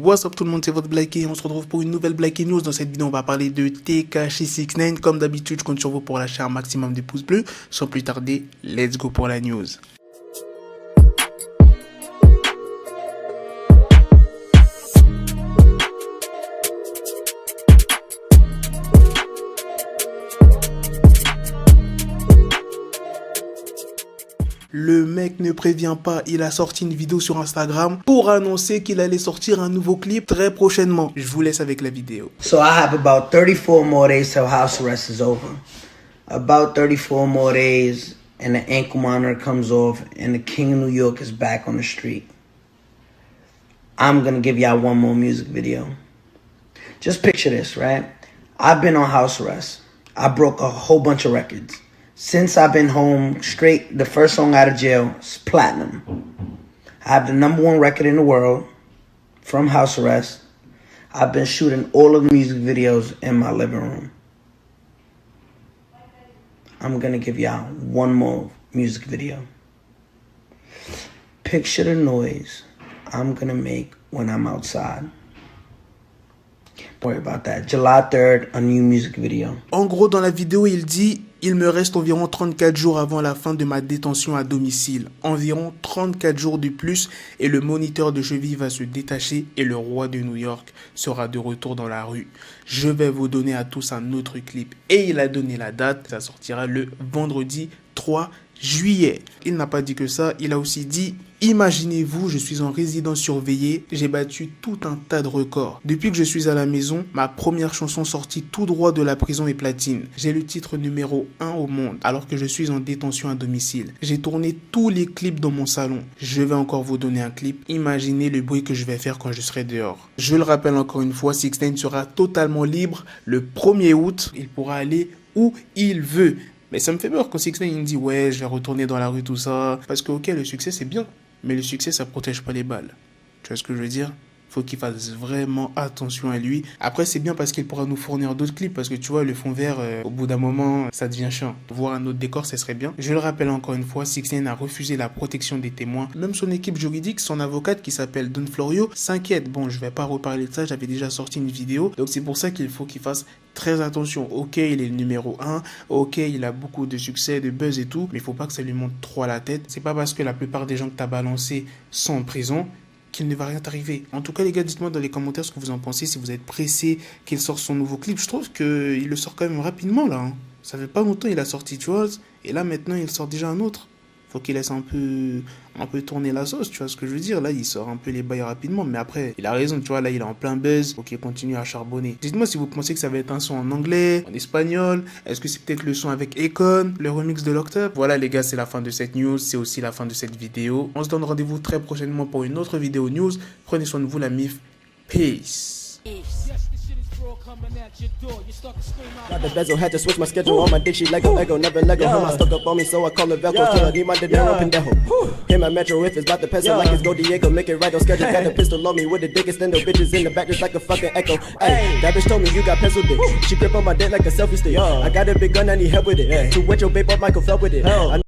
What's up tout le monde, c'est votre Blacky. On se retrouve pour une nouvelle Blacky News. Dans cette vidéo, on va parler de Tekashi69. Comme d'habitude, je compte sur vous pour lâcher un maximum de pouces bleus. Sans plus tarder, let's go pour la news. Le mec ne prévient pas, il a sorti une vidéo sur Instagram pour annoncer qu'il allait sortir un nouveau clip très prochainement. Je vous laisse avec la vidéo. So I have about 34 more days till house arrest is over. About 34 more days and the ankle monitor comes off and the king of New York is back on the street. I'm gonna give y'all one more music video. Just picture this, right? I've been on house arrest. I broke a whole bunch of records. Since I've been home straight, the first song out of jail is platinum. I have the #1 record in the world from house arrest. I've been shooting all of the music videos in my living room. I'm gonna give y'all one more music video. Picture the noise I'm gonna make when I'm outside. Don't worry about that. July 3rd, a new music video. En gros, dans la vidéo, il dit « Il me reste environ 34 jours avant la fin de ma détention à domicile. Environ 34 jours de plus et le moniteur de cheville va se détacher et le roi de New York sera de retour dans la rue. Je vais vous donner à tous un autre clip. » Et il a donné la date. Ça sortira le vendredi 3 juillet. Il n'a pas dit que ça. Il a aussi dit « Imaginez-vous, je suis en résidence surveillée. J'ai battu tout un tas de records. Depuis que je suis à la maison, ma première chanson sortie tout droit de la prison est platine. J'ai le titre numéro 1 au monde alors que je suis en détention à domicile. J'ai tourné tous les clips dans mon salon. Je vais encore vous donner un clip. Imaginez le bruit que je vais faire quand je serai dehors. » Je le rappelle encore une fois, 6ix9ine sera totalement libre le 1er août. Il pourra aller où il veut. Mais ça me fait peur quand 6ix9ine dit « Ouais, je vais retourner dans la rue, tout ça. » Parce que ok, le succès c'est bien. Mais le succès, ça protège pas les balles. Tu vois ce que je veux dire? Faut qu'il fasse vraiment attention à lui. Après, c'est bien parce qu'il pourra nous fournir d'autres clips. Parce que tu vois, le fond vert, au bout d'un moment, ça devient chiant. Voir un autre décor, ça serait bien. Je le rappelle encore une fois, 6ix9ine a refusé la protection des témoins. Même son équipe juridique, son avocate qui s'appelle Don Florio, s'inquiète. Bon, je vais pas reparler de ça, j'avais déjà sorti une vidéo. Donc c'est pour ça qu'il faut qu'il fasse très attention. Ok, il est le numéro 1. Ok, il a beaucoup de succès, de buzz et tout. Mais il faut pas que ça lui monte trop à la tête. C'est pas parce que la plupart des gens que t'as balancés sont en prison qu'il ne va rien t'arriver. En tout cas, les gars, dites-moi dans les commentaires ce que vous en pensez, si vous êtes pressé qu'il sorte son nouveau clip. Je trouve qu'il le sort quand même rapidement, là. Ça fait pas longtemps il a sorti Trolls, et là, maintenant, il sort déjà un autre. Faut qu'il laisse un peu tourner la sauce, tu vois ce que je veux dire. Là, il sort un peu les bails rapidement, mais après, il a raison, tu vois, là, il est en plein buzz. Faut qu'il continue à charbonner. Dites-moi si vous pensez que ça va être un son en anglais, en espagnol. Est-ce que c'est peut-être le son avec Akon, le remix de l'Octave? Voilà, les gars, c'est la fin de cette news. C'est aussi la fin de cette vidéo. On se donne rendez-vous très prochainement pour une autre vidéo news. Prenez soin de vous, la MIF. Peace. Got the bezel, had to switch my schedule on my dick, she Lego, never Lego. Her stuck up on me, so I call her Velcro. Till I need my dinero pendejo. Hit my metro if it's about to peso, like it's Go Diego, make it right on schedule. Got a pistol on me with the dick, extendo bitches in the back just like a fucking echo. Ay, that bitch told me you got pencil dick. She grip on my dick like a selfie stick. I got a big gun, I need help with it. To wet your babe up, Michael fell with it.